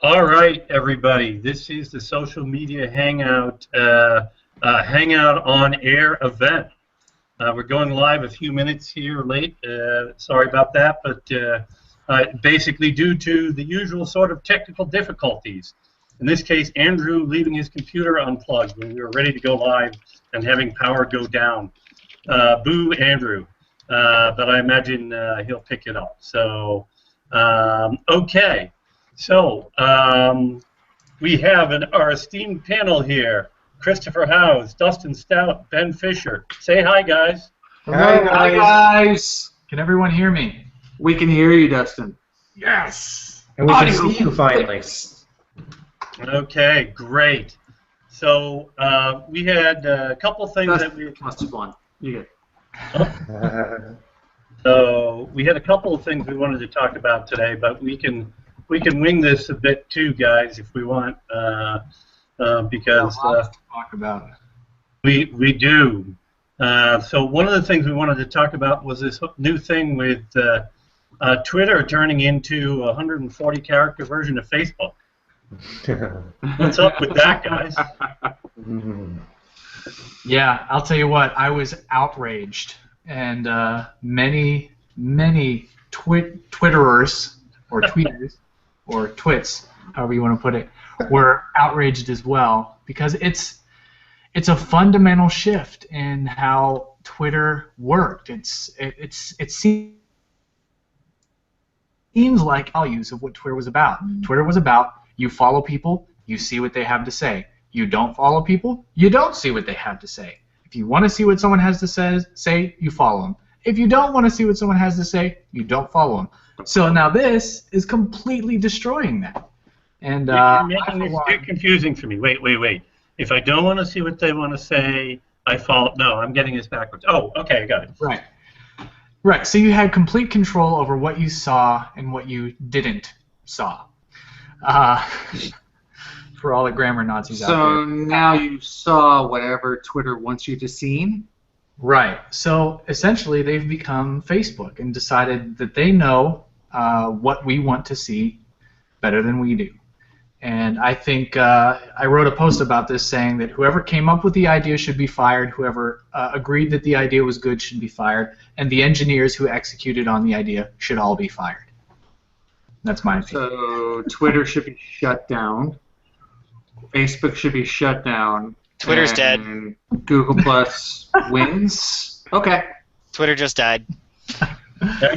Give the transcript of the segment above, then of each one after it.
All right, everybody. This is the Social Media Hangout Hangout on Air event. We're going live a few minutes here late. Sorry about that, but basically due to the usual sort of technical difficulties. In this case, Andrew leaving his computer unplugged when we were ready to go live and having power go down. Boo, Andrew. But I imagine he'll pick it up. So, okay. So, we have our esteemed panel here. Kristoffer Howes, Dustin Stout, Ben Fisher. Say hi, guys. Hi, guys. Can everyone hear me? We can hear you, Dustin. Yes. And we can see you finally. Okay, great. So we had a couple things that we... +1. You good. So we had a couple of things we wanted to talk about today, but we can wing this a bit too, guys, if we want, because to talk about. We do. So one of the things we wanted to talk about was this new thing with Twitter turning into a 140-character version of Facebook. What's up with that, guys? Yeah, I'll tell you what. I was outraged, and many Twitterers or tweeters or twits, however you want to put it, were outraged as well because it's a fundamental shift in how Twitter worked. It seems like values of what Twitter was about. Twitter was about you follow people, you see what they have to say. You don't follow people, you don't see what they have to say. If you want to see what someone has to say, you follow them. If you don't want to see what someone has to say, you don't follow them. So now this is completely destroying that. And you're making this too confusing for me. Wait. If I don't want to see what they want to say, I follow. No, I'm getting this backwards. Oh, okay, I got it. Right. So you had complete control over what you saw and what you didn't saw. For all the grammar Nazis out there. So now you saw whatever Twitter wants you to see? Right. So essentially they've become Facebook and decided that they know what we want to see better than we do. And I think I wrote a post about this saying that whoever came up with the idea should be fired, whoever agreed that the idea was good should be fired, and the engineers who executed on the idea should all be fired. That's my opinion. So Twitter should be shut down. Facebook should be shut down. Twitter's dead. Google Plus wins. Okay. Twitter just died.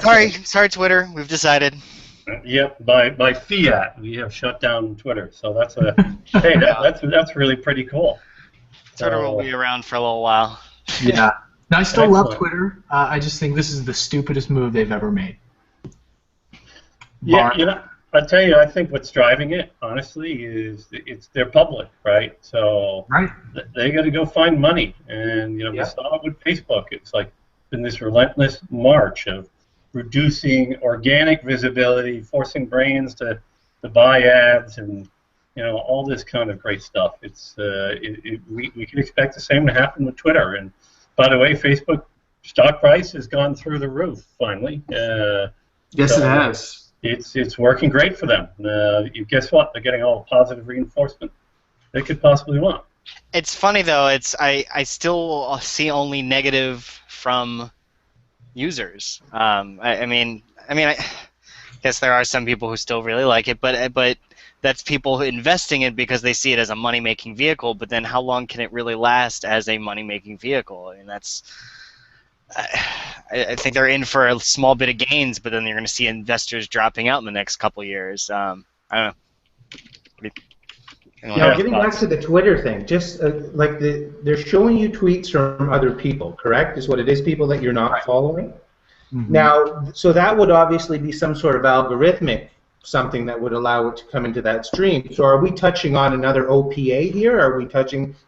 Sorry, Twitter. We've decided. Yep, by fiat, we have shut down Twitter. So that's a hey, that's really pretty cool. Twitter will be around for a little while. Yeah. Now, I still love Twitter. I just think this is the stupidest move they've ever made. Yeah, I tell you, I think what's driving it, honestly, is they're public, right? So they got to go find money, and we saw it with Facebook. It's like been this relentless march of reducing organic visibility, forcing brands to buy ads, and all this kind of great stuff. It's we can expect the same to happen with Twitter. And by the way, Facebook stock price has gone through the roof finally. Yes, it has. It's working great for them. Guess what? They're getting all the positive reinforcement they could possibly want. It's funny though. I still see only negative from users. I guess there are some people who still really like it, but that's people investing in it because they see it as a money-making vehicle. But then, how long can it really last as a money-making vehicle? I mean, that's. I think they're in for a small bit of gains, but then you're going to see investors dropping out in the next couple of years. I don't know. Getting back to the Twitter thing, just like they're showing you tweets from other people, correct? Is what it is, people that you're not following? Mm-hmm. Now, so that would obviously be some sort of algorithmic something that would allow it to come into that stream. So are we touching on another OPA here?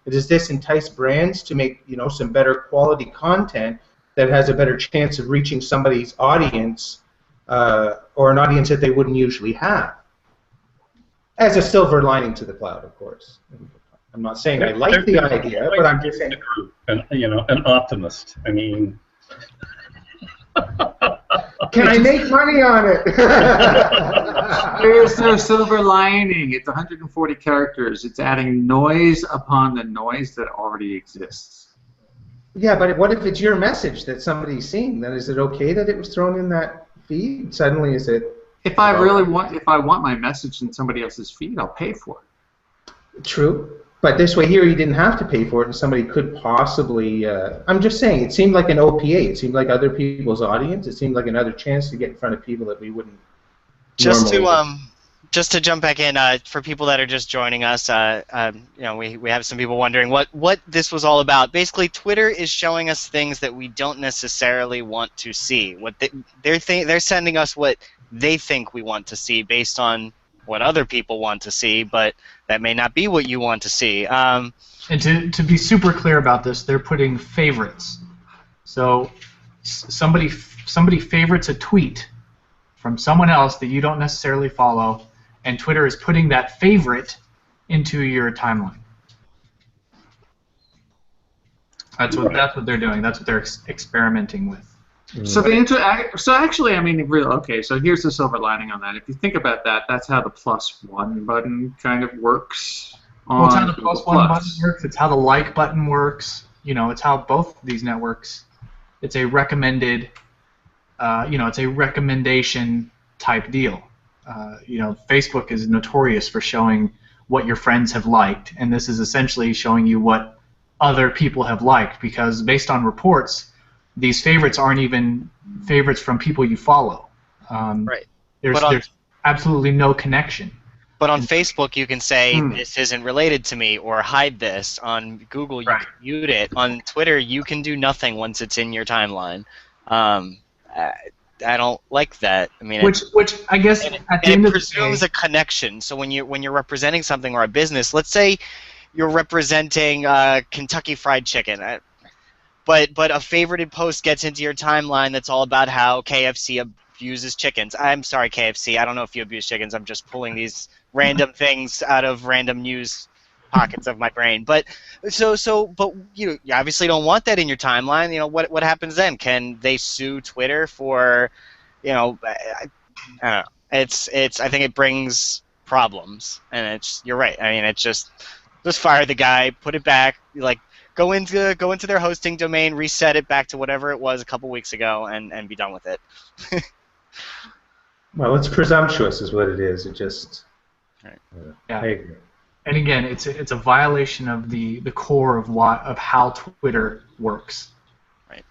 Does this entice brands to make some better quality content that has a better chance of reaching somebody's audience or an audience that they wouldn't usually have? As a silver lining to the cloud, of course. I'm not saying I like the idea, but I'm just saying. An optimist. I mean. Can I make money on it? There's no silver lining. It's 140 characters. It's adding noise upon the noise that already exists. Yeah, but what if it's your message that somebody's seeing? Then is it okay that it was thrown in that feed? Suddenly, is it? If I want my message in somebody else's feed, I'll pay for it. True. But this way here, you didn't have to pay for it, and somebody could possibly... I'm just saying, it seemed like an OPA. It seemed like other people's audience. It seemed like another chance to get in front of people that we wouldn't Just to jump back in, for people that are just joining us, we have some people wondering what this was all about. Basically, Twitter is showing us things that we don't necessarily want to see. They're sending us what they think we want to see based on what other people want to see, but that may not be what you want to see. And to be super clear about this, they're putting favorites. So somebody favorites a tweet from someone else that you don't necessarily follow, and Twitter is putting that favorite into your timeline. That's what they're doing. That's what they're experimenting with. So actually, I mean, okay. So here's the silver lining on that. If you think about that, that's how the +1 button kind of works. Well, it's how the +1 button works. It's how the like button works. It's how both these networks. It's a recommended. It's a recommendation type deal. Facebook is notorious for showing what your friends have liked, and this is essentially showing you what other people have liked, because based on reports, these favorites aren't even favorites from people you follow. Right. There's absolutely no connection. But on Facebook, you can say, this isn't related to me, or hide this. On Google, you can mute it. On Twitter, you can do nothing once it's in your timeline. I don't like that. I mean, which I guess at the end of the day, presumes a connection. So when you're representing something or a business, let's say you're representing Kentucky Fried Chicken, but a favorited post gets into your timeline that's all about how KFC abuses chickens. I'm sorry, KFC. I don't know if you abuse chickens. I'm just pulling these random things out of random news pockets of my brain. But but you obviously don't want that in your timeline. What happens then? Can they sue Twitter for, I don't know. I think it brings problems, and you're right. I mean, it's just fire the guy, put it back, go into their hosting domain, reset it back to whatever it was a couple weeks ago, and be done with it. Well, it's presumptuous, is what it is. It just. Right. Yeah. I agree. And again, it's a violation of the core of how Twitter works. Right.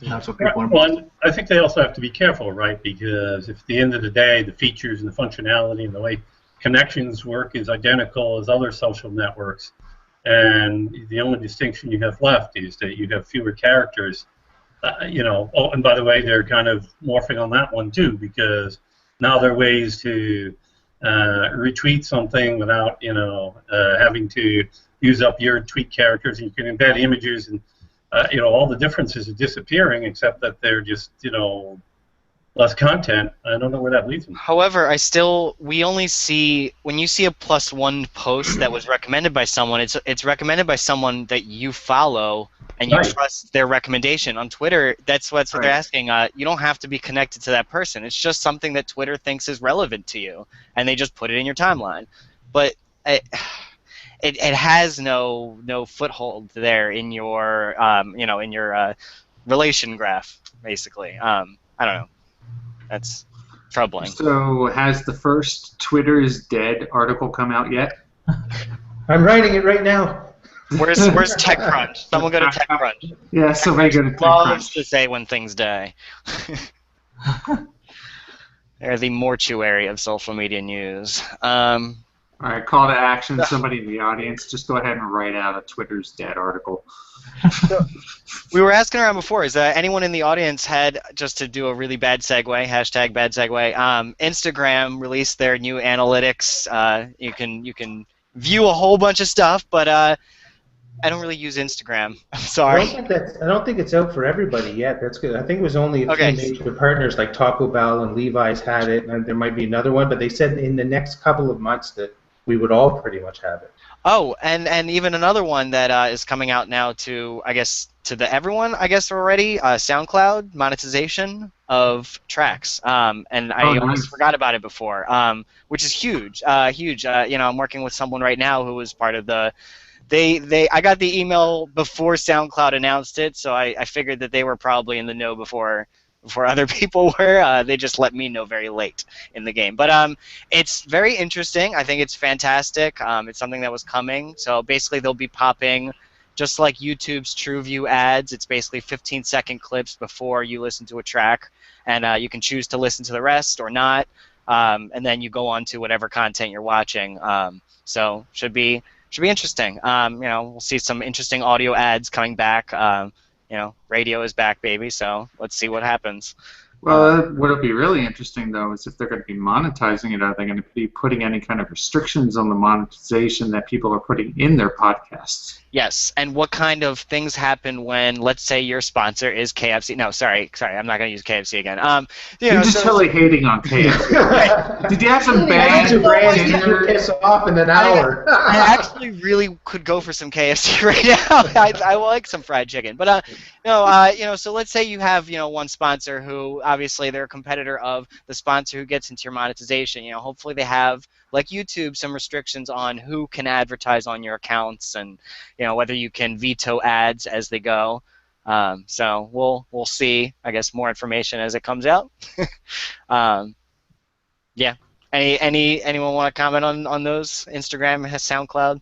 And that's what people are. Well, I think they also have to be careful, right? Because if at the end of the day, the features and the functionality and the way connections work is identical as other social networks, and the only distinction you have left is that you have fewer characters. Oh, and by the way, they're kind of morphing on that one too, because now there are ways to retweet something without having to use up your tweet characters, and you can embed images, and all the differences are disappearing, except that they're just less content. I don't know where that leads them. However, we only see, when you see a +1 post that was recommended by someone, it's recommended by someone that you follow and you trust their recommendation. On Twitter, that's what they're asking. You don't have to be connected to that person. It's just something that Twitter thinks is relevant to you, and they just put it in your timeline. But it has no foothold there in your in your relation graph, basically. I don't know. That's troubling. So has the first Twitter's dead article come out yet? I'm writing it right now. Where's TechCrunch? Someone go to TechCrunch. Yeah, somebody go to TechCrunch. Loves to say when things die. They're the mortuary of social media news. All right, call to action. Somebody in the audience, just go ahead and write out a Twitter's dead article. So, we were asking around before, is anyone in the audience had, just to do a really bad segue, hashtag bad segue, Instagram released their new analytics. You can view a whole bunch of stuff, but I don't really use Instagram. I'm sorry. I don't think it's out for everybody yet. That's good. I think it was only a few major partners like Taco Bell and Levi's had it, and there might be another one, but they said in the next couple of months that we would all pretty much have it. Oh, and even another one that is coming out now to to the everyone, I guess already, SoundCloud monetization of tracks, and I almost forgot about it before, which is huge, huge. I'm working with someone right now who was part of the. I got the email before SoundCloud announced it, so I figured that they were probably in the know before other people were. They just let me know very late in the game. But it's very interesting. I think it's fantastic. It's something that was coming. So basically they'll be popping, just like YouTube's TrueView ads. It's basically 15-second clips before you listen to a track, and you can choose to listen to the rest or not, and then you go on to whatever content you're watching. So should be interesting. We'll see some interesting audio ads coming back. Radio is back, baby, so let's see what happens. Well, what'll be really interesting, though, is if they're going to be monetizing it, are they going to be putting any kind of restrictions on the monetization that people are putting in their podcasts? Yes, and what kind of things happen when, let's say, your sponsor is KFC? No, sorry, I'm not going to use KFC again. You're just totally hating on KFC. Did you have some bad dinner? Piss off in an hour. I actually really could go for some KFC right now. I like some fried chicken, but so let's say you have one sponsor who obviously they're a competitor of the sponsor who gets into your monetization. Hopefully they have, like YouTube, some restrictions on who can advertise on your accounts and whether you can veto ads as they go. So we'll see, I guess, more information as it comes out. Yeah. Anyone want to comment on those? Instagram has SoundCloud.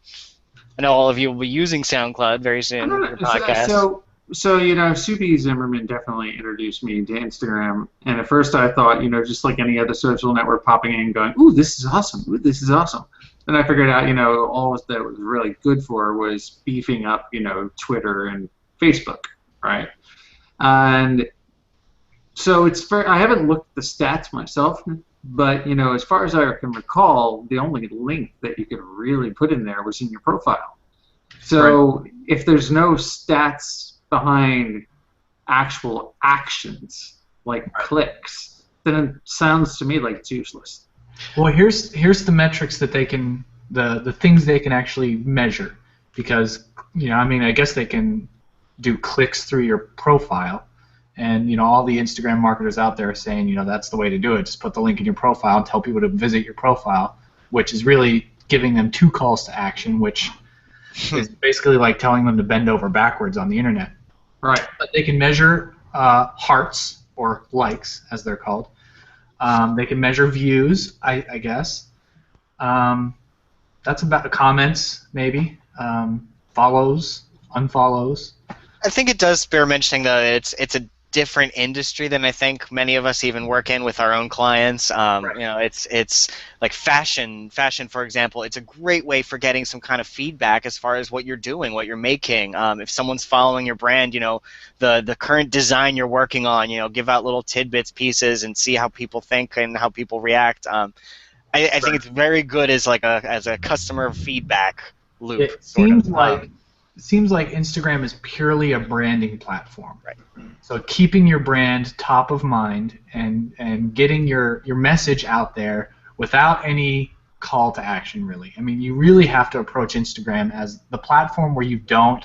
I know all of you will be using SoundCloud very soon. For your podcast. So Subi Zimmerman definitely introduced me to Instagram, and at first I thought, just like any other social network, popping in and going, "Ooh, this is awesome! Ooh, this is awesome!" Then I figured out, all that was really good for was beefing up, Twitter and Facebook, right? And so I haven't looked at the stats myself, but as far as I can recall, the only link that you could really put in there was in your profile. So if there's no stats behind actual actions like clicks, then it sounds to me like it's useless. Well, here's the metrics that they can, the things they can actually measure, because I guess they can do clicks through your profile, and all the Instagram marketers out there are saying that's the way to do it. Just put the link in your profile and tell people to visit your profile, which is really giving them 2 calls to action, which is basically like telling them to bend over backwards on the internet. Right. But they can measure hearts, or likes, as they're called. They can measure views, I guess. That's about comments, maybe. Follows, unfollows. I think it does bear mentioning that it's a different industry than I think many of us even work in with our own clients. It's like fashion, for example. It's a great way for getting some kind of feedback as far as what you're doing, what you're making. If someone's following your brand, the current design you're working on, give out little tidbits, pieces, and see how people think and how people react. I think it's very good as a customer feedback loop. It seems like Instagram is purely a branding platform. Right. So keeping your brand top of mind and getting your message out there without any call to action, really. I mean, you really have to approach Instagram as the platform where you don't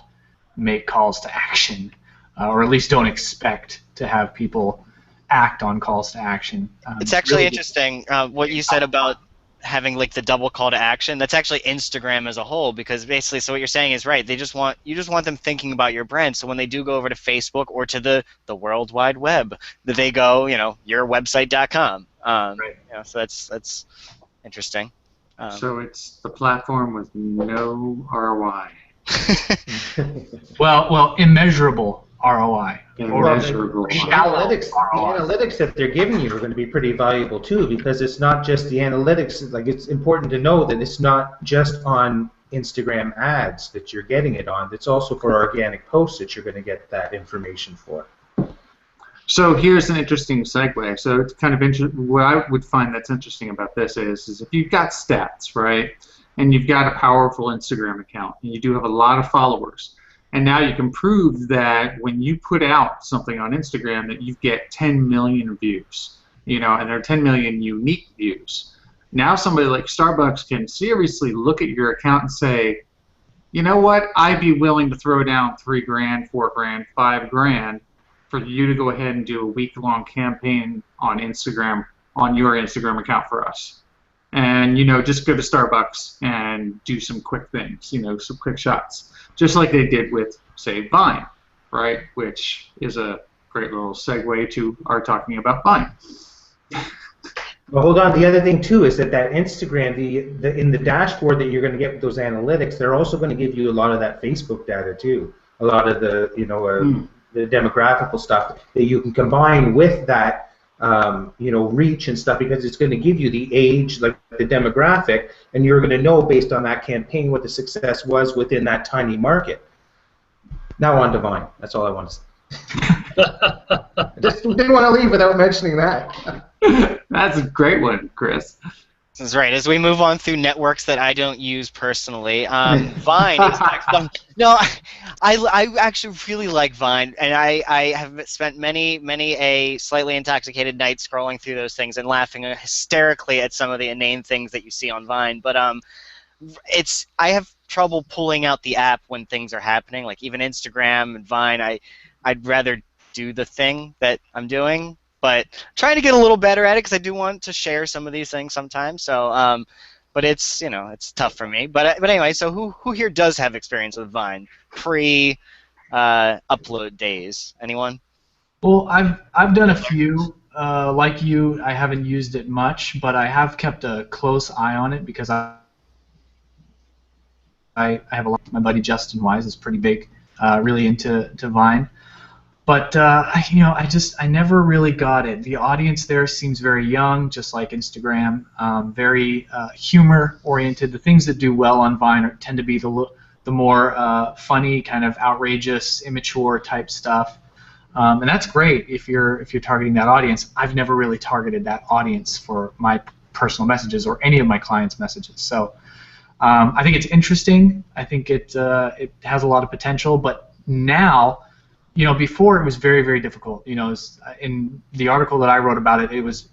make calls to action, or at least don't expect to have people act on calls to action. It's actually really interesting what you said about having like the double call to action. That's actually Instagram as a whole, because basically, so what you're saying is right. You just want them thinking about your brand. So when they do go over to Facebook or to the World Wide Web, that they go, yourwebsite.com. Right. So that's interesting. So it's the platform with no ROI. well, immeasurable ROI. Immeasurable. The analytics that they're giving you are going to be pretty valuable too, because it's not just the analytics. Like, it's important to know that it's not just on Instagram ads that you're getting it on. It's also for organic posts that you're going to get that information for. So here's an interesting segue. So it's kind of what I would find that's interesting about this is if you've got stats, right, and you've got a powerful Instagram account, and you do have a lot of followers, and now you can prove that when you put out something on Instagram that you get 10 million views, and there are 10 million unique views. Now somebody like Starbucks can seriously look at your account and say, you know what? I'd be willing to throw down $3,000, $4,000, $5,000 for you to go ahead and do a week-long campaign on Instagram, on your Instagram account for us. And, just go to Starbucks and do some quick things, some quick shots. Just like they did with, say, Vine, right? Which is a great little segue to our talking about Vine. Well, hold on. The other thing too is that Instagram, in the dashboard that you're going to get with those analytics, they're also going to give you a lot of that Facebook data too. A lot of the the demographical stuff that you can combine with that reach and stuff, because it's going to give you the age, like the demographic, and you're going to know based on that campaign what the success was within that tiny market. Now on to Vine. That's all I want to say. I just didn't want to leave without mentioning that. That's a great one, Chris. This is right. As we move on through networks that I don't use personally, Vine is next one. No, I actually really like Vine, and I have spent many a slightly intoxicated night scrolling through those things and laughing hysterically at some of the inane things that you see on Vine. But I have trouble pulling out the app when things are happening, like even Instagram and Vine. I'd rather do the thing that I'm doing, but trying to get a little better at it because I do want to share some of these things sometimes. So, but it's it's tough for me. But anyway, so who here does have experience with Vine pre upload days? Anyone? Well, I've done a few. Like you, I haven't used it much, but I have kept a close eye on it because I have a lot. My buddy Justin Wise is pretty big, really into Vine. But I never really got it. The audience there seems very young, just like Instagram. Very humor-oriented. The things that do well on Vine tend to be the more funny, kind of outrageous, immature type stuff, and that's great if you're targeting that audience. I've never really targeted that audience for my personal messages or any of my clients' messages. So I think it's interesting. I think it has a lot of potential. But now, before it was very, very difficult. In the article that I wrote about it, it was,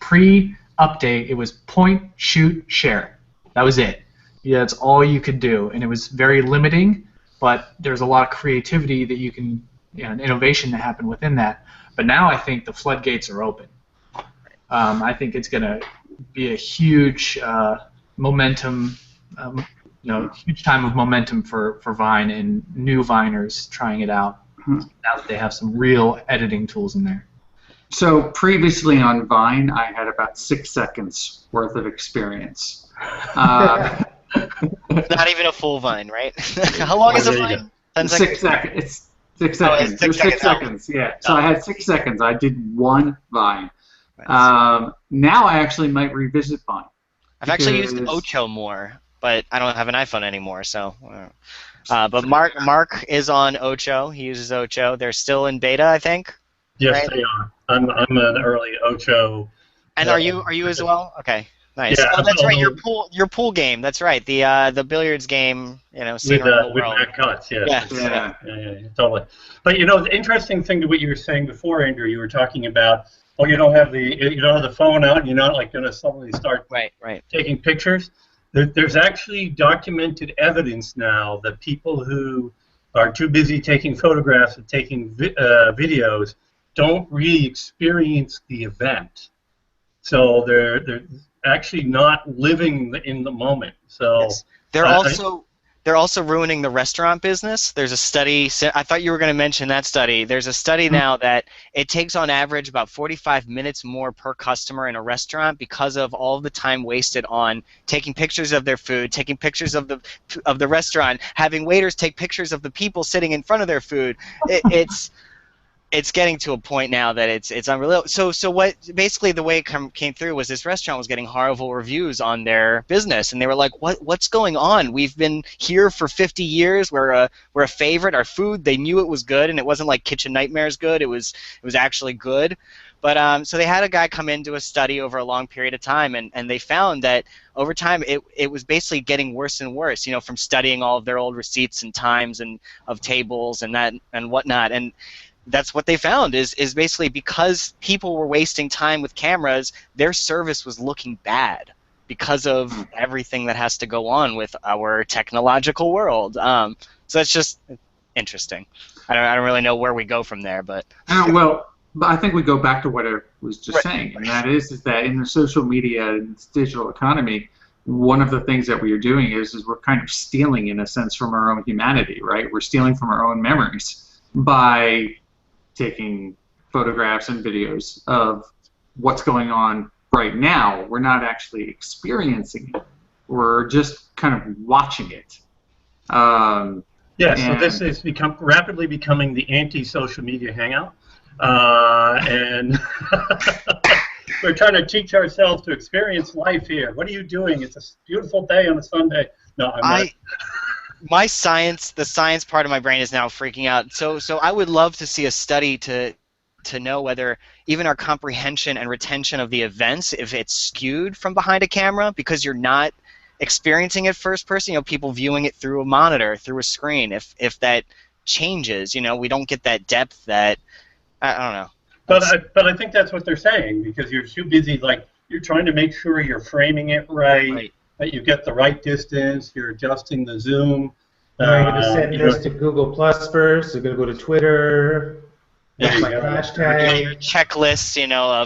pre-update, it was point, shoot, share. That was it. Yeah, that's all you could do, and it was very limiting, but there's a lot of creativity that you can, and innovation that happened within that. But now I think the floodgates are open. I think it's going to be a huge momentum, huge time of momentum for Vine and new Viners trying it out. Now that they have some real editing tools in there. So previously on Vine, I had about 6 seconds worth of experience. Not even a full Vine, right? How long is a Vine? 10 seconds? 6 seconds. It's 6 seconds. Oh, it's 6 seconds. Yeah. So I had 6 seconds. I did one Vine. Nice. Now I actually might revisit Vine. I've actually used Ocho more, but I don't have an iPhone anymore, so. But Mark is on Ocho. He uses Ocho. They're still in beta, I think. Yes, right? they are. I'm an early Ocho. And are you as well? Okay, nice. Yeah, oh, that's right. Your pool game. That's right. The billiards game. Seen around the with world. Matt Cutts. Yeah. Yes. Yeah, totally. But the interesting thing to what you were saying before, Andrew, you were talking about. Oh, you don't have the phone out. And you're not like going to suddenly start taking pictures. There's actually documented evidence now that people who are too busy taking photographs and taking videos don't really experience the event. So they're actually not living in the moment. So yes. They're also ruining the restaurant business. There's a study. I thought you were going to mention that study. There's a study now that it takes on average about 45 minutes more per customer in a restaurant because of all the time wasted on taking pictures of their food, taking pictures of the restaurant, having waiters take pictures of the people sitting in front of their food. It's getting to a point now that it's unreal. So what basically the way it came through was this restaurant was getting horrible reviews on their business, and they were like, what's going on? We've been here for 50 years. We're a favorite. Our food, they knew it was good, and it wasn't like Kitchen Nightmares good. It was actually good. But so they had a guy come in, do a study over a long period of time, and they found that over time it was basically getting worse and worse. From studying all of their old receipts and times and of tables and that and whatnot. And that's what they found is basically because people were wasting time with cameras, their service was looking bad. because of everything that has to go on with our technological world. So that's just interesting. I don't really know where we go from there, but well, but I think we go back to what I was just saying, and that is that in the social media and digital economy, one of the things that we are doing is we're kind of stealing, in a sense, from our own humanity, right? We're stealing from our own memories by taking photographs and videos of what's going on right now. We're not actually experiencing it. We're just kind of watching it. So this is rapidly becoming the anti-social media hangout. And we're trying to teach ourselves to experience life here. What are you doing? It's a beautiful day on a Sunday. No, I'm not. The science part of my brain is now freaking out. So I would love to see a study to know whether even our comprehension and retention of the events, if it's skewed from behind a camera, because you're not experiencing it first person, people viewing it through a monitor, through a screen, if that changes, we don't get that depth that, I don't know. But I think that's what they're saying, because you're too busy, you're trying to make sure you're framing it right, that you get the right distance, you're adjusting the zoom. I'm going to send this to Google Plus first, I'm going to go to Twitter. There you my go. hashtag. Your checklists,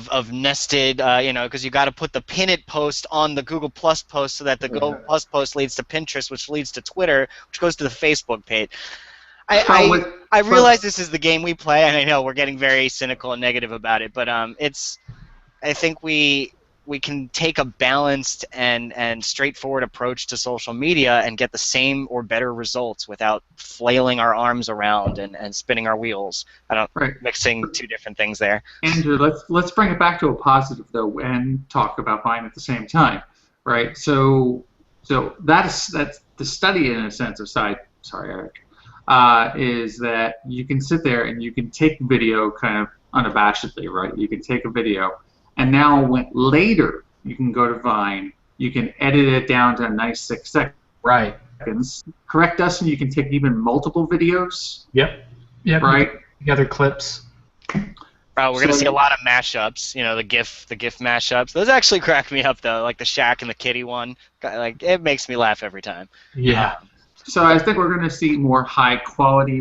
of nested, because you got to put the pin it post on the Google Plus post so that the Google Plus post leads to Pinterest, which leads to Twitter, which goes to the Facebook page. I realize this is the game we play, and I know we're getting very cynical and negative about it, but I think we can take a balanced and straightforward approach to social media and get the same or better results without flailing our arms around and spinning our wheels. Mixing two different things there. Andrew, let's bring it back to a positive though, and talk about Vine at the same time, right? So that's the study, in a sense, aside. Sorry, Eric. Is that you can sit there and you can take video kind of unabashedly, right? You can take a video, and now later you can go to Vine, you can edit it down to a nice 6 seconds. Right. Correct, Dustin? You can take even multiple videos. Yep. Right. Together clips. We're gonna see a lot of mashups. The GIF mashups. Those actually crack me up though, like the Shaq and the Kitty one. It makes me laugh every time. Yeah. So I think we're going to see more high quality,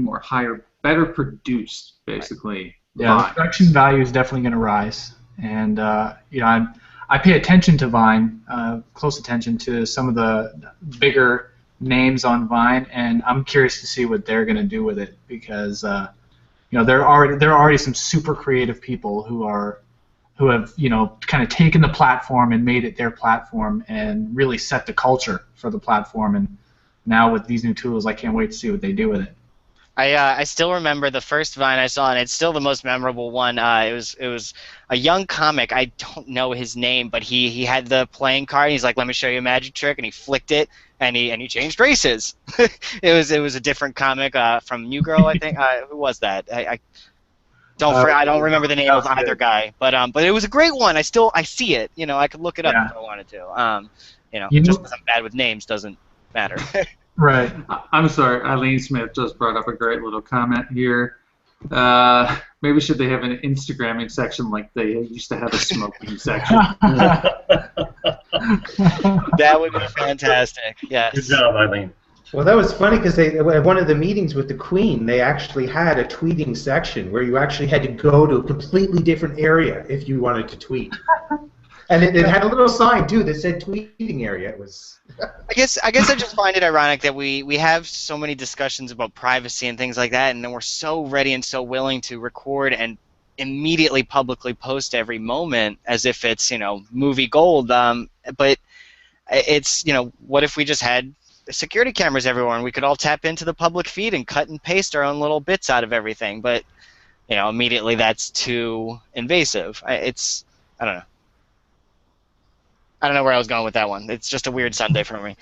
better produced, basically. Yeah, the production value is definitely going to rise, and I pay attention to Vine, close attention to some of the bigger names on Vine, and I'm curious to see what they're going to do with it, because there are already some super creative people who have kind of taken the platform and made it their platform and really set the culture for the platform. And now with these new tools, I can't wait to see what they do with it. I still remember the first Vine I saw, and it's still the most memorable one. It was a young comic. I don't know his name, but he had the playing card. And he's like, "Let me show you a magic trick," and he flicked it, and he changed races. It was a different comic from New Girl, I think. Who was that? I don't remember the name of either guy, but it was a great one. I see it. I could look it up if I wanted to. Just because I'm bad with names doesn't matter. Right. I'm sorry, Eileen Smith just brought up a great little comment here. Maybe should they have an Instagramming section like they used to have a smoking section? That would be fantastic. Yes. Good job, Eileen. Well, that was funny because at one of the meetings with the Queen, they actually had a tweeting section where you actually had to go to a completely different area if you wanted to tweet. And it had a little sign too that said tweeting area. It was. I guess I just find it ironic that we have so many discussions about privacy and things like that, and then we're so ready and so willing to record and immediately publicly post every moment as if it's movie gold. But it's what if we just had security cameras everywhere and we could all tap into the public feed and cut and paste our own little bits out of everything? But immediately that's too invasive. I don't know. I don't know where I was going with that one. It's just a weird Sunday for me.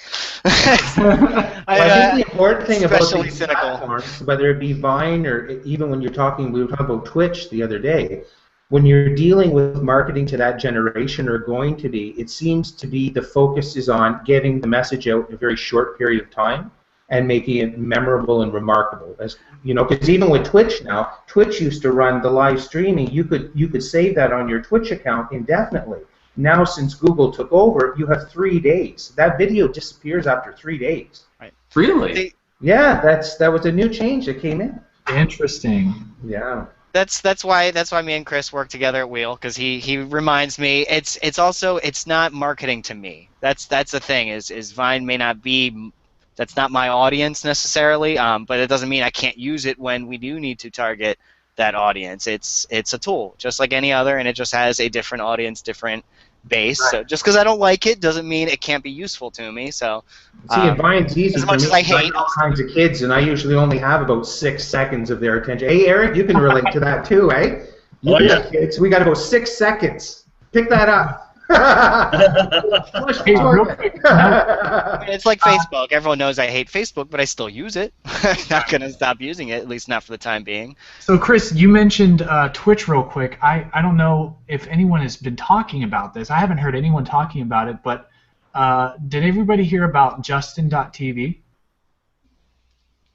I think the important thing about these platforms, whether it be Vine or even when we were talking about Twitch the other day, when you're dealing with marketing to that generation or going to be, it seems to be the focus is on getting the message out in a very short period of time and making it memorable and remarkable. As because even with Twitch now, Twitch used to run the live streaming. You could save that on your Twitch account indefinitely. Now, since Google took over, you have 3 days. That video disappears after 3 days. Right. Really? Yeah, that was a new change that came in. Interesting. Yeah. That's why me and Chris work together at Wheel, because he reminds me it's also it's not marketing to me. That's the thing is Vine may not be, that's not my audience necessarily, but it doesn't mean I can't use it when we do need to target that audience. It's a tool just like any other, and it just has a different audience, different base. Right. So just because I don't like it doesn't mean it can't be useful to me. So See, Vine's easy as for much me. as I hate all kinds of kids, and I usually only have about 6 seconds of their attention. Hey, Eric, you can relate to that too, eh? You got kids. We got about 6 seconds. Pick that up. Flush the toilet. It's like Facebook. Everyone knows I hate Facebook, but I still use it. I'm not going to stop using it, at least not for the time being. So, Chris, you mentioned Twitch real quick. I don't know if anyone has been talking about this. I haven't heard anyone talking about it, but did everybody hear about Justin.tv?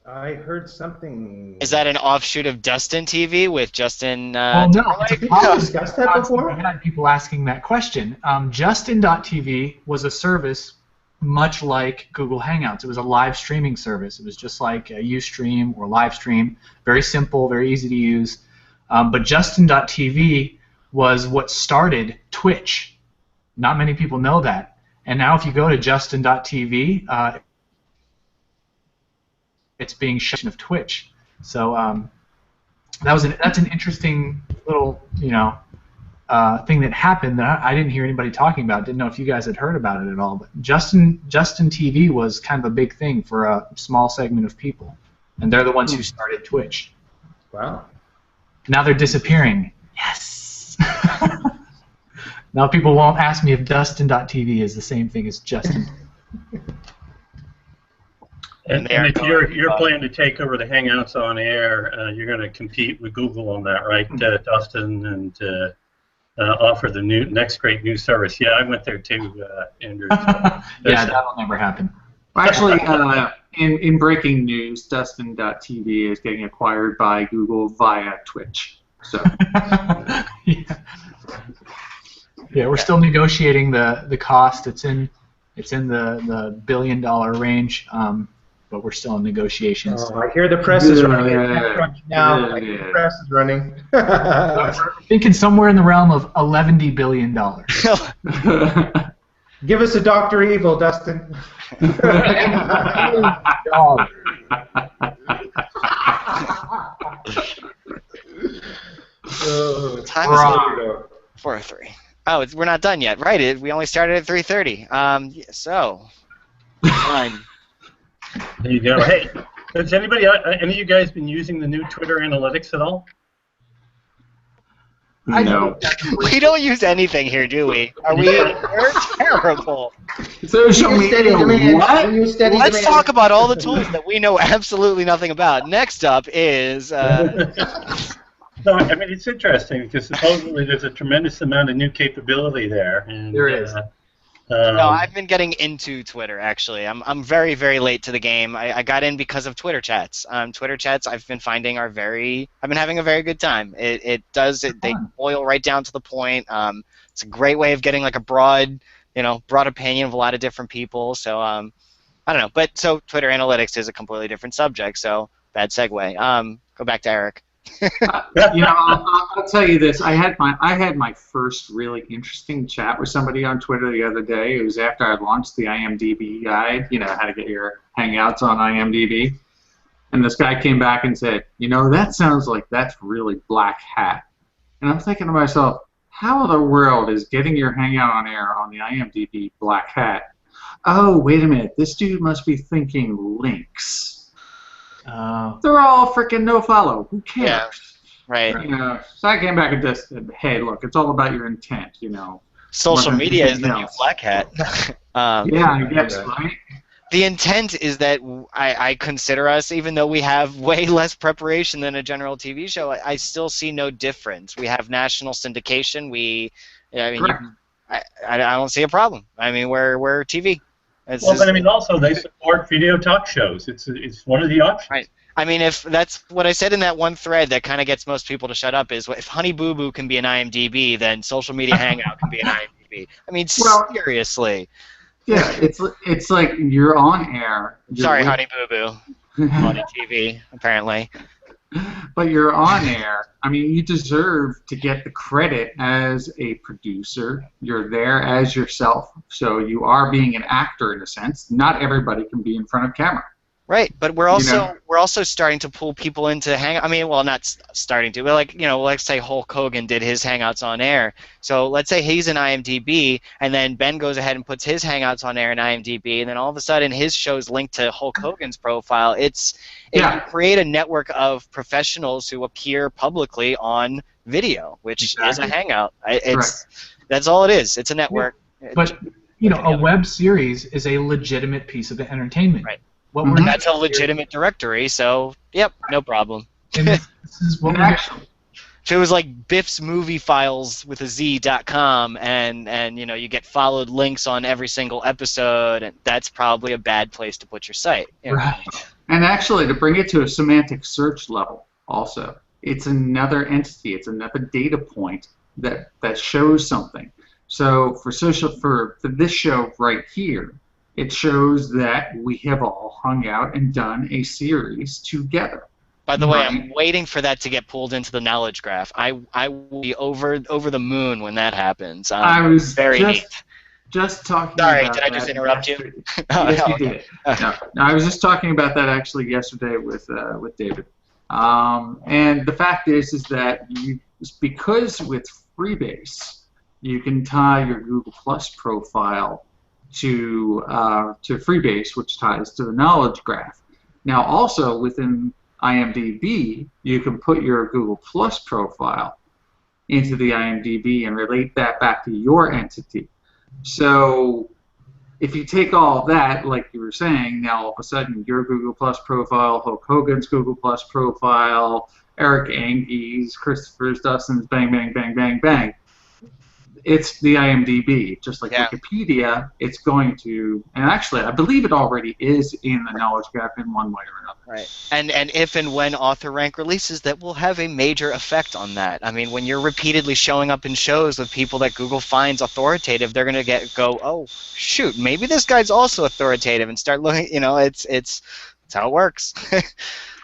I heard something. Is that an offshoot of Dustin TV with Justin? Well, no. Have we discussed that before? I've had people asking that question. Justin.tv was a service much like Google Hangouts. It was a live streaming service. It was just like a Ustream or Livestream. Very simple, very easy to use. But Justin.tv was what started Twitch. Not many people know that. And now if you go to Justin.tv, it's being shown of Twitch. So that's an interesting little thing that happened that I didn't hear anybody talking about. Didn't know if you guys had heard about it at all. But Justin TV was kind of a big thing for a small segment of people, and they're the ones who started Twitch. Wow. Now they're disappearing. Yes. Now people won't ask me if Dustin.tv is the same thing as Justin. And if you're planning to take over the Hangouts on air, you're going to compete with Google on that, right, Dustin, and offer the next great new service. Yeah, I went there too, Andrew. So yeah, that'll never happen. Actually, in breaking news, Dustin.tv is getting acquired by Google via Twitch. So. Yeah, we're still negotiating the cost. It's in the $1 billion range. But we're still in negotiations. Oh, I hear the press is running. Now, I hear the press is running. We're thinking somewhere in the realm of $11 billion. Give us a Dr. Evil, Dustin. Time is 4:03. Oh, we're not done yet, right? We only started at 3:30. So, fine. There you go. Hey, has any of you guys been using the new Twitter analytics at all? No. We don't use anything here, do we? We're terrible. Social media. What? Let's talk about all the tools that we know absolutely nothing about. Next up is. No, I mean it's interesting because supposedly there's a tremendous amount of new capability there. And, there is. No, I've been getting into Twitter actually. I'm very, very late to the game. I got in because of Twitter chats. Twitter chats I've been finding I've been having a very good time. They boil right down to the point. It's a great way of getting like a broad opinion of a lot of different people. So I don't know. But so Twitter analytics is a completely different subject. So bad segue. Go back to Eric. I'll tell you this. I had my first really interesting chat with somebody on Twitter the other day. It was after I launched the IMDb guide, how to get your Hangouts on IMDb. And this guy came back and said, that sounds like that's really black hat. And I'm thinking to myself, how in the world is getting your Hangout on air on the IMDb black hat? Oh, wait a minute. This dude must be thinking links. They're all freaking no follow. Who cares? Yeah, right. So I came back and just said, hey, look, it's all about your intent, Social media is the new black hat. Yeah, I guess, right? The intent is that I consider us, even though we have way less preparation than a general TV show, I still see no difference. We have national syndication. I don't see a problem. I mean, we're TV. But I mean, also they support video talk shows. It's one of the options. Right. I mean, if that's what I said in that one thread that kind of gets most people to shut up is if Honey Boo Boo can be an IMDb, then Social Media Hangout can be an IMDb. be. I mean, Well, seriously. Yeah, it's like you're on air. Sorry, Honey Boo Boo. On TV, apparently. But you're on air. I mean, you deserve to get the credit as a producer. You're there as yourself, so you are being an actor in a sense. Not everybody can be in front of camera. Right, but we're also starting to pull people into I mean, well, not starting to, but like, you know, let's say Hulk Hogan did his Hangouts on air. So let's say he's in IMDb, and then Ben goes ahead and puts his Hangouts on air in IMDb, and then all of a sudden his show's linked to Hulk Hogan's profile. You create a network of professionals who appear publicly on video, which is a Hangout. That's all it is. It's a network. But you know, a web series is a legitimate piece of entertainment. Right. That's a legitimate directory, so yep, no problem. And this is what actually. If it was like Biff's Movie Files with a Z.com, and you know, you get followed links on every single episode, and that's probably a bad place to put your site. You know? Right. And actually, to bring it to a semantic search level, also, it's another entity, it's another data point that shows something. So for this show right here, it shows that we have all hung out and done a series together. By the way, I'm waiting for that to get pulled into the knowledge graph. I will be over the moon when that happens. I was very neat. Just talking Sorry, about did I just interrupt you? Yes, you did. No, I was just talking about that actually yesterday with David. And the fact is that because with Freebase, you can tie your Google Plus profile to Freebase, which ties to the knowledge graph. Now, also within IMDb, you can put your Google Plus profile into the IMDb and relate that back to your entity. So if you take all that, like you were saying, now all of a sudden your Google Plus profile, Hulk Hogan's Google Plus profile, Eric Enge's, Kristoffer Howes Dustin's, bang, bang, bang, bang, bang. It's the IMDb, just like Wikipedia. It's going to, and actually, I believe it already is in the knowledge graph in one way or another. Right. And if and when author rank releases, that will have a major effect on that. I mean, when you're repeatedly showing up in shows with people that Google finds authoritative, they're going to go, oh shoot, maybe this guy's also authoritative, and start looking. You know, it's how it works.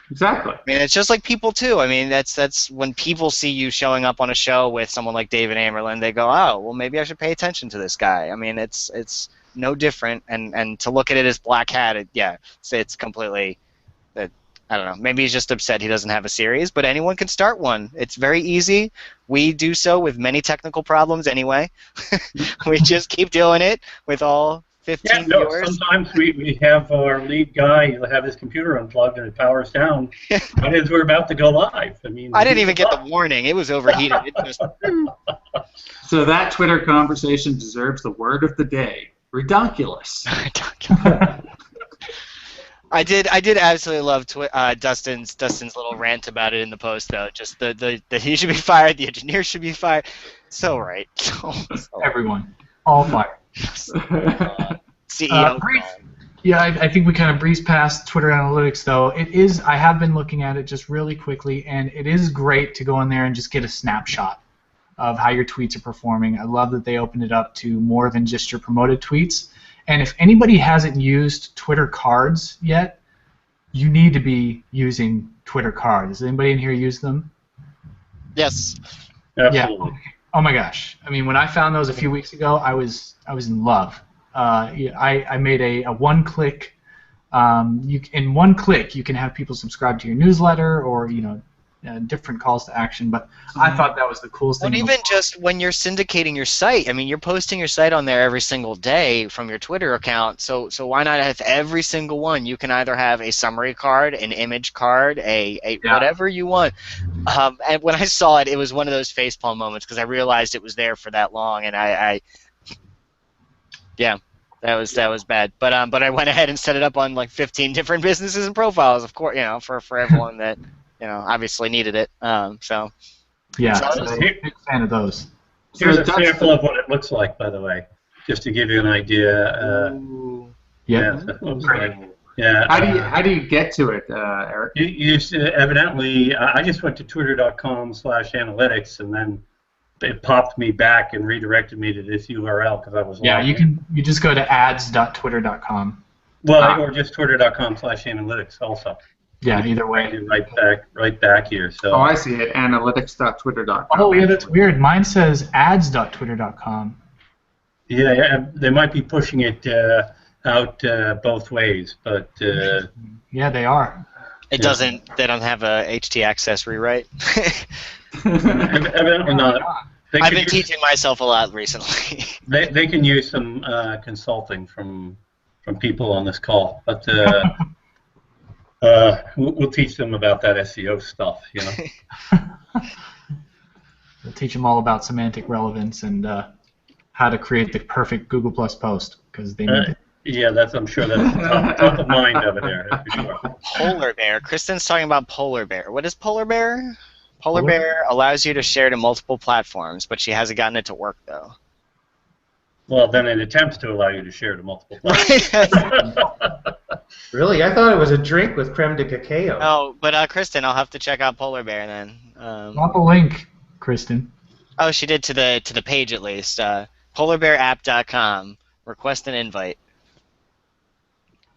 Exactly. I mean, it's just like people too. I mean, that's when people see you showing up on a show with someone like David Amerlin, they go, "Oh, well, maybe I should pay attention to this guy." I mean, it's no different. And to look at it as black hat, it's completely. I don't know. Maybe he's just upset he doesn't have a series, but anyone can start one. It's very easy. We do so with many technical problems anyway. We just keep doing it with all 15 viewers. Sometimes we have our lead guy, he'll have his computer unplugged and it powers down right as we're about to go live. I mean, I didn't even get the warning. It was overheated. It just... So that Twitter conversation deserves the word of the day. Redonkulous. I did absolutely love Dustin's little rant about it in the post, though. Just that he should be fired, the engineer should be fired. So right. Everyone. All fired. CEO. Yeah, I think we kind of breezed past Twitter Analytics, though. I have been looking at it just really quickly, and it is great to go in there and just get a snapshot of how your tweets are performing. I love that they opened it up to more than just your promoted tweets. And if anybody hasn't used Twitter cards yet, you need to be using Twitter cards. Does anybody in here use them? Yes. Absolutely. Yeah. Oh my gosh. I mean, when I found those a few weeks ago, I was in love. I made a one-click. In one click, you can have people subscribe to your newsletter or different calls to action. But I thought that was the coolest thing. But even just when you're syndicating your site, I mean, you're posting your site on there every single day from your Twitter account. So why not have every single one? You can either have a summary card, an image card, whatever you want. And when I saw it, it was one of those facepalm moments because I realized it was there for that long, and that was bad. But I went ahead and set it up on like 15 different businesses and profiles, of course, for everyone that obviously needed it. Yeah, so I'm a big fan of those. Here's a sample of what it looks like, by the way, just to give you an idea. Great. Yeah. How do you get to it, Eric? You evidently, I just went to twitter.com/analytics, and then it popped me back and redirected me to this URL because I was Yeah, logged you in. can. You just go to ads.twitter.com. Well, or just twitter.com/analytics also. Yeah, either way. Right back here. So. Oh, I see it. Analytics.twitter.com. Oh, yeah, that's weird. Mine says ads.twitter.com. Yeah, they might be pushing it out both ways, but Yeah, they are. It doesn't. They don't have a HT-access rewrite. evidently not. I've been teaching myself a lot recently. They can use some consulting from people on this call, but we'll teach them about that SEO stuff. You know. We'll teach them all about semantic relevance and how to create the perfect Google Plus post because they need it. Yeah, I'm sure that's top of mind over there. For sure. Polar bear. Kristen's talking about polar bear. What is polar bear? Polar bear allows you to share to multiple platforms, but she hasn't gotten it to work though. Well, then it attempts to allow you to share to multiple platforms. Really? I thought it was a drink with creme de cacao. Oh, but Kristen, I'll have to check out polar bear then. Drop a link, Kristen. Oh, she did to the page at least. Polarbearapp.com. Request an invite.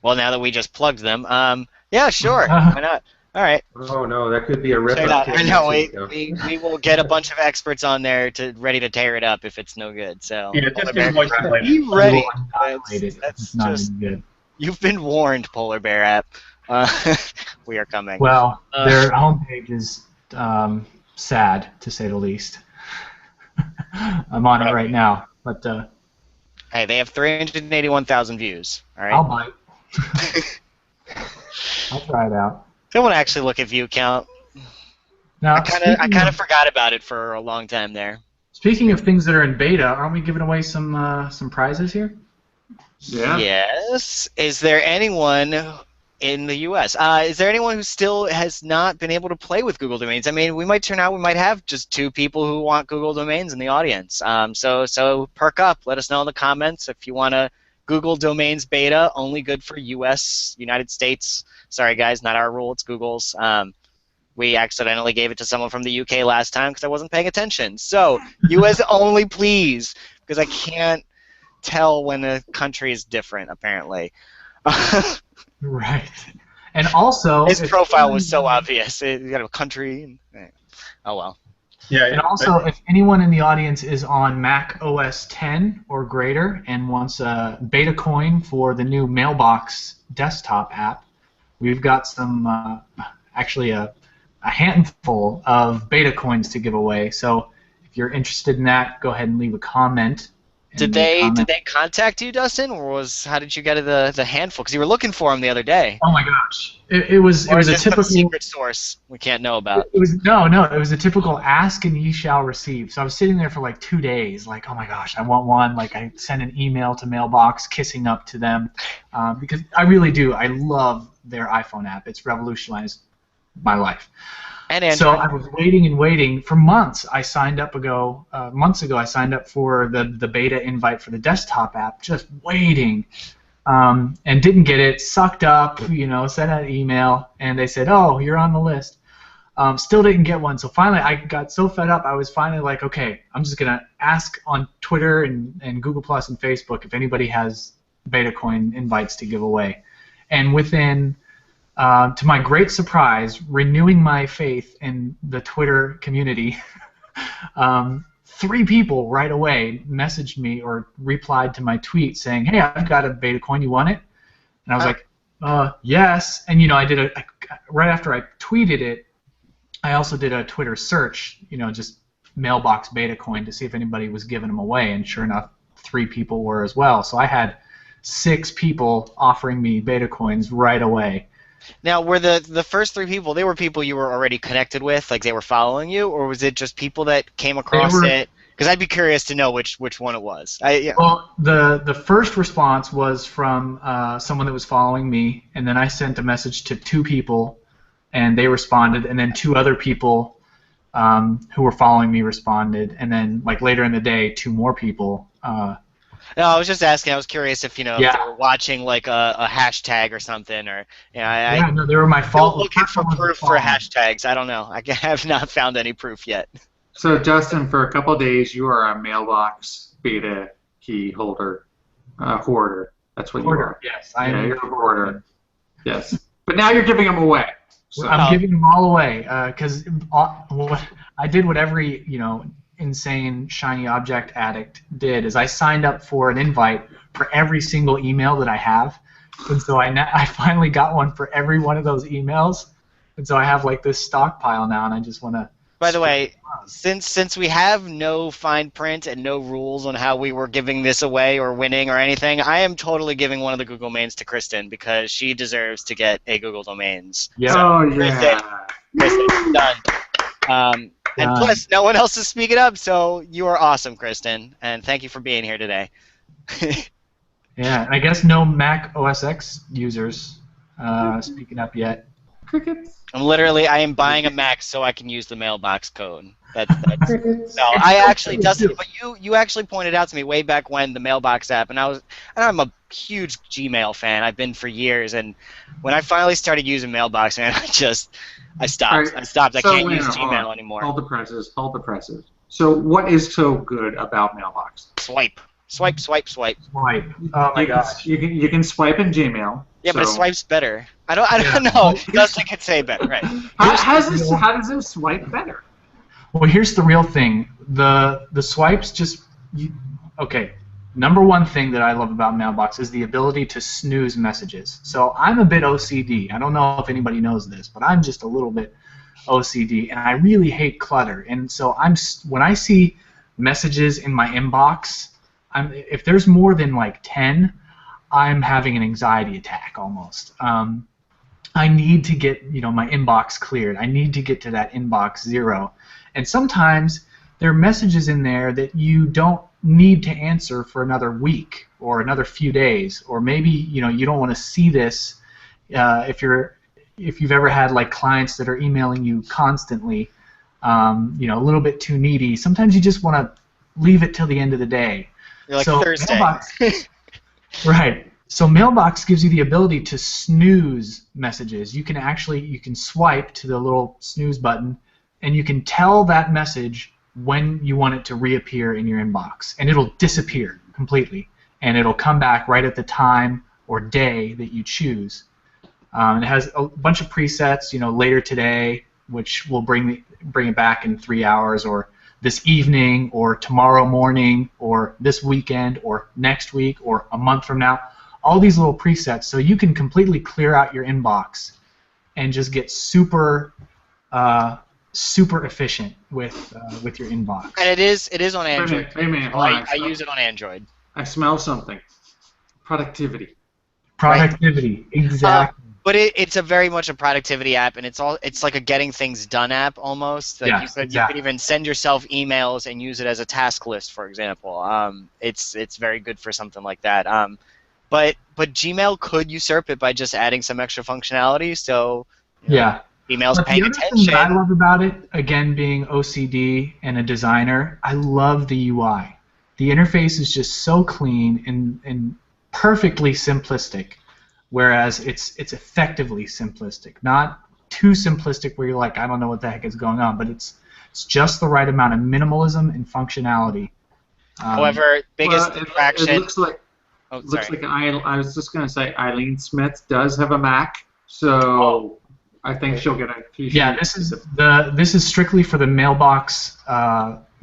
Well, now that we just plugged them, yeah, sure. Why not? All right. Oh no, that could be a rip. I know. We will get a bunch of experts on there ready to tear it up if it's no good. So Yeah, just be ready. It's not just good. you've been warned, Polar Bear app. We are coming. Well, their homepage is sad, to say the least. I'm on it right now, but hey, they have 381,000 views. All right. I'll bite. I'll try it out. Don't want to actually look at view count. Now, I kind of forgot about it for a long time there. Speaking of things that are in beta, aren't we giving away some prizes here? Yeah. Yes. Is there anyone in the U.S.? Is there anyone who still has not been able to play with Google Domains? I mean, we might have just 2 people who want Google Domains in the audience. So perk up. Let us know in the comments if you want to. Google Domains beta, only good for U.S., United States. Sorry, guys, not our rule. It's Google's. We accidentally gave it to someone from the UK last time because I wasn't paying attention. So, U.S. only, please, because I can't tell when a country is different, apparently. Right. And also... His profile was so obvious. You got a country. Oh, well. Yeah, and also, if anyone in the audience is on Mac OS 10 or greater and wants a beta coin for the new Mailbox desktop app, we've got some, actually a handful of beta coins to give away. So if you're interested in that, go ahead and leave a comment. Did they contact you, Dustin, or how did you get the handful? Because you were looking for them the other day. Oh my gosh, it was a typical secret source we can't know about. It was a typical ask and ye shall receive. So I was sitting there for like 2 days, like, oh my gosh, I want one. Like I sent an email to Mailbox, kissing up to them, because I really do. I love their iPhone app. It's revolutionized my life. And Android. So I was waiting and waiting for months. I signed up months ago. I signed up for the beta invite for the desktop app, just waiting, and didn't get it. Sucked up, sent out an email, and they said, "Oh, you're on the list." Still didn't get one. So finally, I got so fed up. I was finally like, "Okay, I'm just gonna ask on Twitter and Google Plus and Facebook if anybody has beta coin invites to give away," and within to my great surprise, renewing my faith in the Twitter community, 3 people right away messaged me or replied to my tweet saying, "Hey, I've got a beta coin. You want it?" And I was like, "Yes." And I did right after I tweeted it, I also did a Twitter search, just Mailbox beta coin to see if anybody was giving them away, and sure enough, 3 people were as well. So I had 6 people offering me beta coins right away. Now, were the first 3 people, they were people you were already connected with, like they were following you, or was it just people that came across it? Because I'd be curious to know which one it was. Well, the first response was from someone that was following me, and then I sent a message to 2 people, and they responded, and then 2 other people who were following me responded, and then like later in the day, 2 more people. No, I was just asking. I was curious if if they were watching like a hashtag or something, or no, they were my fault. Looking for proof for hashtags. I don't know. I have not found any proof yet. So, Justin, for a couple of days, you are a mailbox beta key holder, hoarder. That's what you are. Yes, You're a hoarder. Yes. But now you're giving them away. So. I'm giving them all away because I did what every insane shiny object addict did is I signed up for an invite for every single email that I have, and so I finally got one for every one of those emails, and so I have like this stockpile now, and I just want to. By the way, since we have no fine print and no rules on how we were giving this away or winning or anything, I am totally giving one of the Google domains to Kristen because she deserves to get a Google domains. Yeah. Oh, yeah. Kristen, done. And plus, no one else is speaking up, so you are awesome, Kristen, and thank you for being here today. Yeah, and I guess no Mac OS X users speaking up yet. Crickets. I am buying a Mac so I can use the mailbox code. That's no, I actually, Dustin, but you actually pointed out to me way back when the mailbox app, and I'm a huge Gmail fan. I've been for years, and when I finally started using mailbox, man, I stopped. Right. I stopped. I can't use Gmail anymore. Hold the presses. Hold the presses. So what is so good about mailbox? Swipe. Swipe. Swipe. Oh my gosh. You can swipe in Gmail. Yeah, but it swipes better. I don't know. Dustin could say better, right? How does it swipe better? Well, here's the real thing. The swipes just okay. Number one thing that I love about Mailbox is the ability to snooze messages. So I'm a bit OCD. I don't know if anybody knows this, but I'm just a little bit OCD, and I really hate clutter. And so when I see messages in my inbox, if there's more than like 10, I'm having an anxiety attack almost. I need to get my inbox cleared. I need to get to that inbox 0. And sometimes there are messages in there that you don't need to answer for another week or another few days, or maybe you don't want to see this if you've ever had like clients that are emailing you constantly, a little bit too needy. Sometimes you just want to leave it till the end of the day. You're like Thursday. Mailbox, right. So Mailbox gives you the ability to snooze messages. You can swipe to the little snooze button, and you can tell that message when you want it to reappear in your inbox, and it'll disappear completely, and it'll come back right at the time or day that you choose. It has a bunch of presets, later today, which will bring it back in 3 hours, or this evening, or tomorrow morning, or this weekend, or next week, or a month from now. All these little presets, so you can completely clear out your inbox and just get super efficient with your inbox. And it is on Android. Wait a minute. I use it on Android. I smell something. Productivity. Productivity, exactly. But it's a very much a productivity app, and it's like a getting things done app almost. Like Yes, you could even send yourself emails and use it as a task list, for example. It's very good for something like that. But Gmail could usurp it by just adding some extra functionality. So email's paying attention. The other thing that I love about it, again being OCD and a designer, I love the UI. The interface is just so clean and perfectly simplistic, whereas it's effectively simplistic. Not too simplistic where you're like, I don't know what the heck is going on, but it's just the right amount of minimalism and functionality. However, biggest attraction. It looks like I was just going to say Eileen Smith does have a Mac, so I think she'll get a T-shirt. Yeah, this is strictly for the Mailbox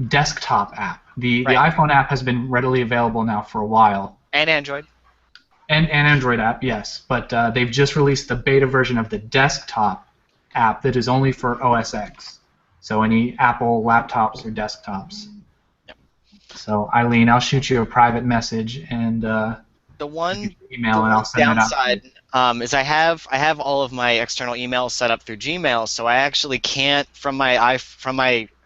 desktop app. The iPhone app has been readily available now for a while. And Android. And Android app, yes, but they've just released the beta version of the desktop app that is only for OS X. So any Apple laptops or desktops. So Eileen, I'll shoot you a private message and the one email, and I'll send downside is I have all of my external emails set up through Gmail, so I actually can't from my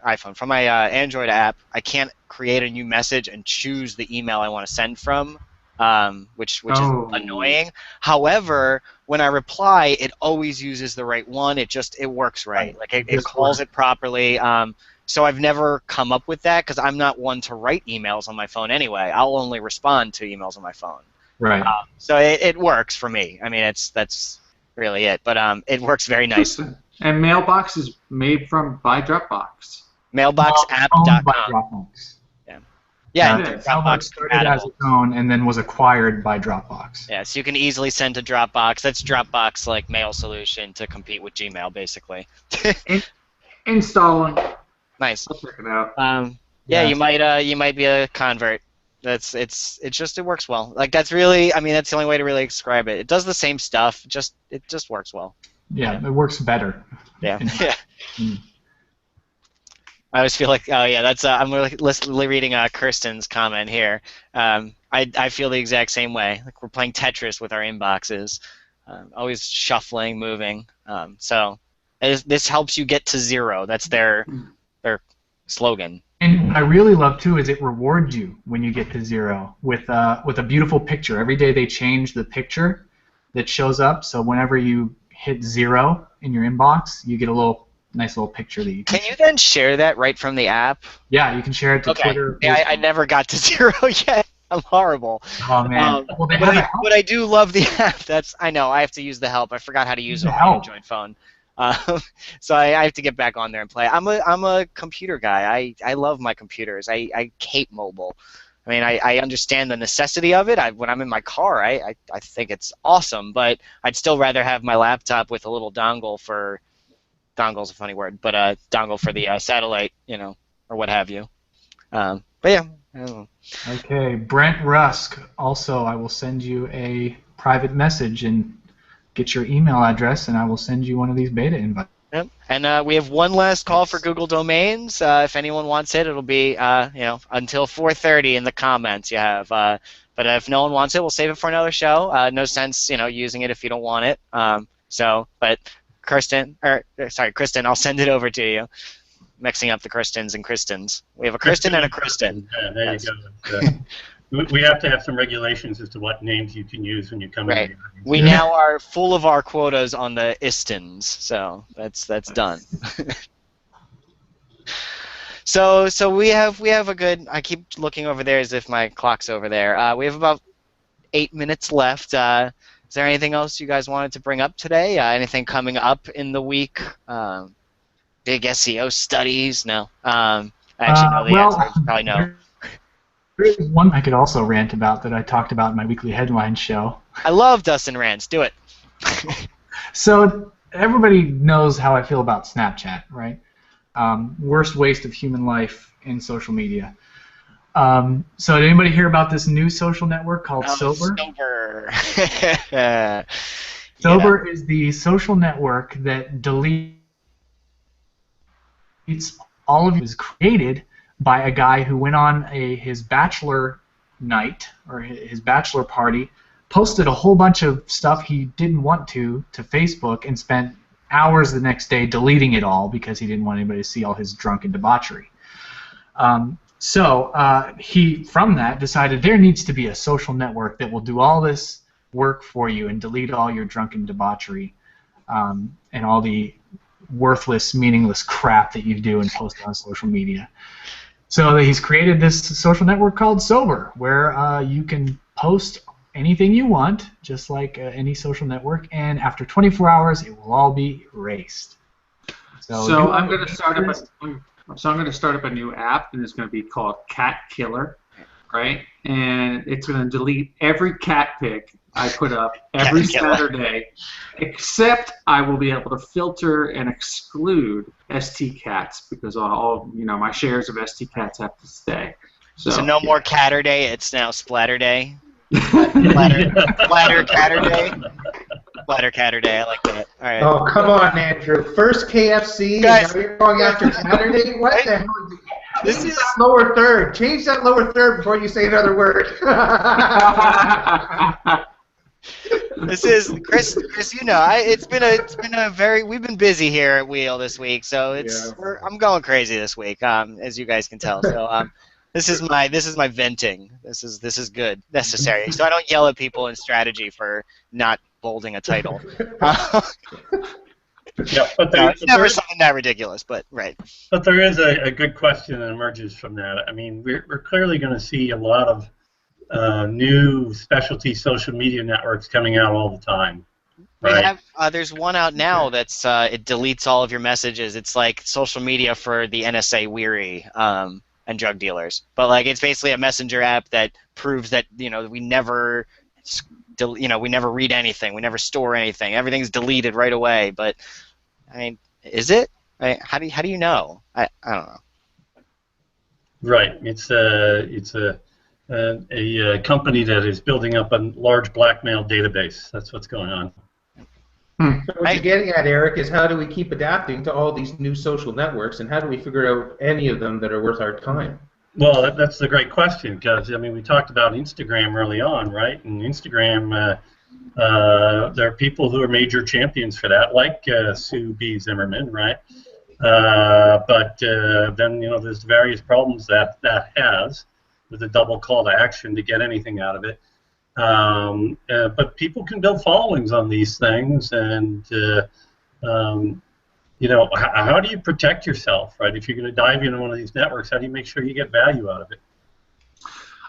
Android app. I can't create a new message and choose the email I want to send from, which is annoying. However, when I reply, it always uses the right one. It works right. Like it calls it properly. So I've never come up with that because I'm not one to write emails on my phone anyway. I'll only respond to emails on my phone. Right. So it works for me. I mean, that's really it. But it works very nicely. And Mailbox is made by Dropbox. Owned by Mailboxapp.com. Dropbox. Yeah, Mailbox Dropbox started as compatible. its own and then was acquired by Dropbox. Yeah, so you can easily send to Dropbox. That's Dropbox like mail solution to compete with Gmail, basically. Installing. Nice. I'll check it out. Yeah, Yeah. you might be a convert. It works well. Like that's really, I mean, that's the only way to really describe it. It does the same stuff, it just works well. Yeah, it works better. Yeah. Mm. I always feel like, oh yeah, that's I'm reading Kirsten's comment here. I feel the exact same way. Like we're playing Tetris with our inboxes, always shuffling, moving. So this helps you get to zero. That's their slogan. And I really love too is it rewards you when you get to zero with a beautiful picture. Every day they change the picture that shows up. So whenever you hit zero in your inbox, you get a nice little picture that you can. Can you then share that right from the app? Yeah, you can share it to Twitter. Yeah, I never got to zero yet. I'm horrible. Oh man. Well, but I do love the app. I know I have to use the help. I forgot how to use it on my Android phone. So I have to get back on there and play. I'm a computer guy. I love my computers. I hate mobile. I mean, I understand the necessity of it. When I'm in my car, I think it's awesome. But I'd still rather have my laptop with a little dongle for. Dongle's a funny word, but dongle for the satellite, or what have you. But yeah. I don't know. Okay, Brent Rusk. Also, I will send you a private message and get your email address, and I will send you one of these beta invites. Yep. And we have one last call for Google domains. If anyone wants it, it'll be until 4:30 in the comments. You have. But if no one wants it, we'll save it for another show. No sense, using it if you don't want it. But Kristen, I'll send it over to you. Mixing up the Kristens and Kristens. We have a Kristen and a Kristen. Yeah, there you go. We have to have some regulations as to what names you can use when you come in. We now are full of our quotas on the Istens, so that's done. So we have a good. I keep looking over there as if my clock's over there. We have about 8 minutes left. Is there anything else you guys wanted to bring up today? Anything coming up in the week? Big SEO studies? No. I actually know the answer. Probably no. There's one I could also rant about that I talked about in my weekly headline show. I love Dustin Rants. Do it. So everybody knows how I feel about Snapchat, right? Worst waste of human life in social media. So did anybody hear about this new social network called Sober? Sober. Sober is the social network that deletes all of it. Was created by a guy who went on his bachelor night or his bachelor party, posted a whole bunch of stuff he didn't want to Facebook, and spent hours the next day deleting it all because he didn't want anybody to see all his drunken debauchery. So he, from that, decided there needs to be a social network that will do all this work for you and delete all your drunken debauchery and all the worthless, meaningless crap that you do and post on social media. So he's created this social network called Sober, where you can post anything you want, just like any social network, and after 24 hours, it will all be erased. So I'm going to start up. I'm going to start up a new app, and it's going to be called Cat Killer, right? And it's going to delete every cat pic I put up every Saturday, except I will be able to filter and exclude ST cats because all my shares of ST cats have to stay. So no more Catter Day. It's now Splatter Day. Splatter Catter Day. Splatter Catter Day. I like that. All right. Oh, come on, Andrew. First KFC, Guys. and now you're going after Saturday? What the hell? This is that lower third. Change that lower third before you say another word. This is Chris. It's been a very. We've been busy here at Wheel this week, so I'm going crazy this week, as you guys can tell. So this is my venting. This is good, necessary, so I don't yell at people in strategy for not bolding a title. Yeah, but it's never something that ridiculous, but right. But there is a good question that emerges from that. I mean, we're clearly going to see a lot of new specialty social media networks coming out all the time. They right? have. There's one out now that's it deletes all of your messages. It's like social media for the NSA weary and drug dealers. But like it's basically a messenger app that proves that we never, we never read anything, we never store anything. Everything's deleted right away. But I mean, is it? Right? How do you know? I don't know. Right. It's a company that is building up a large blackmail database. That's what's going on. So what you're getting at, Eric, is how do we keep adapting to all these new social networks, and how do we figure out any of them that are worth our time? Well, that's the great question, because I mean, we talked about Instagram early on, right? And Instagram, there are people who are major champions for that, like Sue B. Zimmerman, right? But then there's various problems that has with a double call to action to get anything out of it. But people can build followings on these things, and how do you protect yourself, right? If you're going to dive into one of these networks, how do you make sure you get value out of it?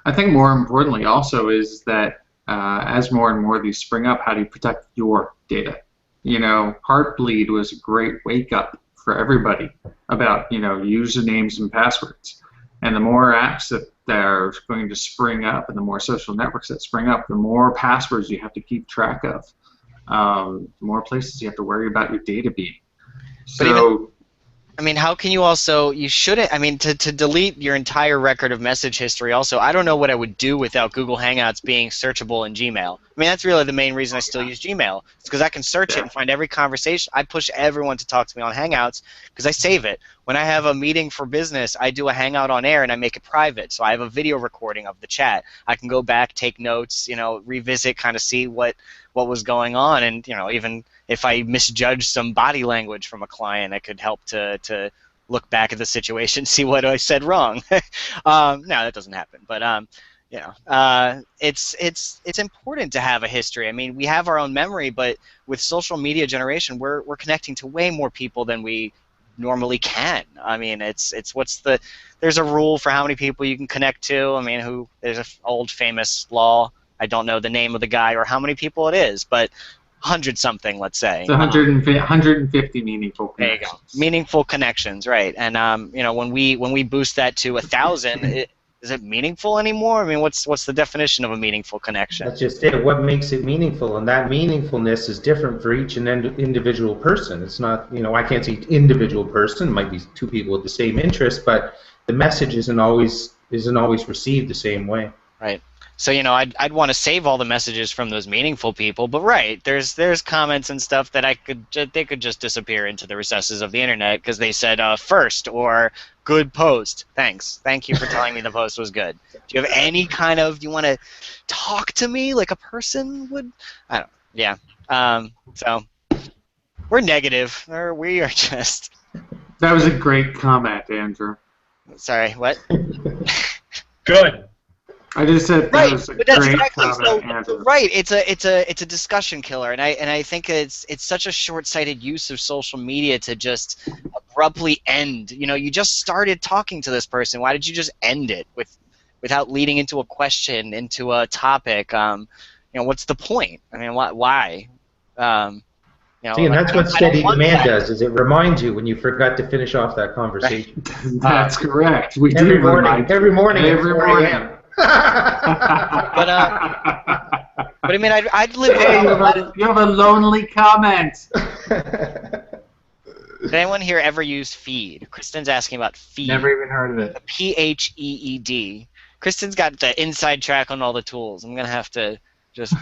I think more importantly also is that as more and more of these spring up, how do you protect your data? Heartbleed was a great wake up for everybody about usernames and passwords. And the more apps that are going to spring up, and the more social networks that spring up, the more passwords you have to keep track of. The more places you have to worry about your data being. So, I mean, how can you also? You shouldn't. I mean, to delete your entire record of message history. Also, I don't know what I would do without Google Hangouts being searchable in Gmail. I mean, that's really the main reason I still use Gmail. It's because I can search it and find every conversation. I push everyone to talk to me on Hangouts because I save it. When I have a meeting for business, I do a Hangout on air and I make it private. So I have a video recording of the chat. I can go back, take notes, revisit, kind of see what was going on, and even if I misjudge some body language from a client, I could help to look back at the situation, see what I said wrong. No, that doesn't happen, but it's important to have a history. I mean, we have our own memory, but with social media generation, we're connecting to way more people than we normally can. I mean, there's a rule for how many people you can connect to. I mean, there's an old famous law. I don't know the name of the guy or how many people it is, but 100-something, let's say. It's 150 meaningful connections. There you go. Meaningful connections, right? And when we boost that to 1,000, is it meaningful anymore? I mean, what's the definition of a meaningful connection? That's just it. What makes it meaningful, and that meaningfulness is different for each and individual person. It's not, I can't say individual person. It might be two people with the same interest, but the message isn't always received the same way. Right. So I'd want to save all the messages from those meaningful people, but right, there's comments and stuff that they could just disappear into the recesses of the internet because they said first or good post. Thank you for telling me the post was good. Do you have any kind of? Do you want to talk to me like a person would? I don't. Yeah. So we're negative, or we are just. That was a great comment, Andrew. Sorry. What? Good. I just said that was a great comment, Andrew. Right, it's a discussion killer, and I think it's such a short-sighted use of social media to just abruptly end. You just started talking to this person. Why did you just end it without leading into a question, into a topic? What's the point? I mean, why? See, and that's what steady command does, is it reminds you when you forgot to finish off that conversation. That's correct. We every do morning. Every morning. But I mean, I'd live. Hey, you have a lonely comment. Did anyone here ever use Feed? Kristen's asking about Feed. Never even heard of it. PHEED. Kristen's got the inside track on all the tools. I'm gonna have to just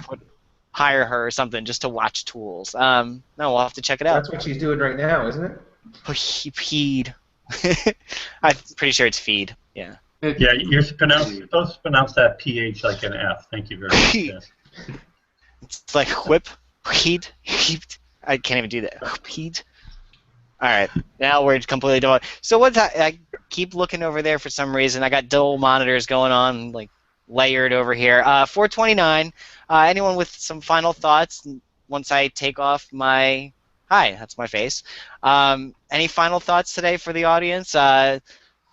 hire her or something just to watch tools. No, we'll have to check it out. That's what she's doing right now, isn't it? Feed. I'm pretty sure it's Feed. Yeah. Yeah, you're supposed to pronounce that PH like an F. Thank you very much. Yes. It's like whip, heed. I can't even do that. Heed. All right, now we're completely done. So what's that? I keep looking over there for some reason. I got dual monitors going on, like layered over here. 429. Anyone with some final thoughts once I take off my? Hi, that's my face. Any final thoughts today for the audience?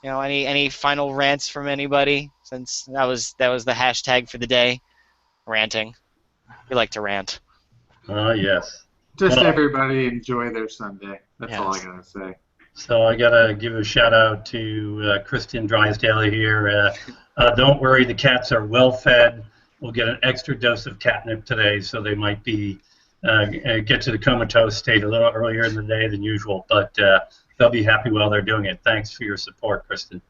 Any final rants from anybody? Since that was the hashtag for the day, ranting. We like to rant. Yes. Just Well, everybody enjoy their Sunday. That's all I Yes. gotta say. So I gotta give a shout out to Kristen Drysdale here. Don't worry, the cats are well fed. We'll get an extra dose of catnip today, so they might be get to the comatose state a little earlier in the day than usual, but they'll be happy while they're doing it. Thanks for your support, Kristen.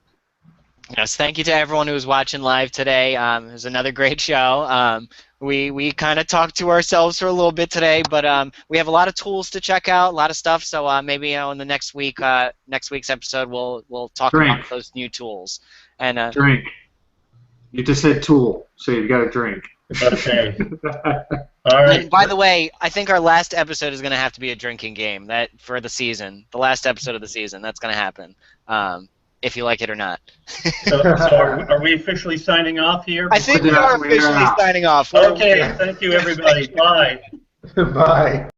Yes, thank you to everyone who was watching live today. It was another great show. We kind of talked to ourselves for a little bit today, but we have a lot of tools to check out, a lot of stuff. So maybe in the next week's episode, we'll talk Drink. about those new tools. And Drink. You just said tool, so you got to drink. Okay. All right. and by the way, I think our last episode is going to have to be a drinking game that for the season, the last episode of the season. That's going to happen, if you like it or not. So are we officially signing off here? I think we are officially signing off. Okay. Thank you, everybody. Bye. Bye.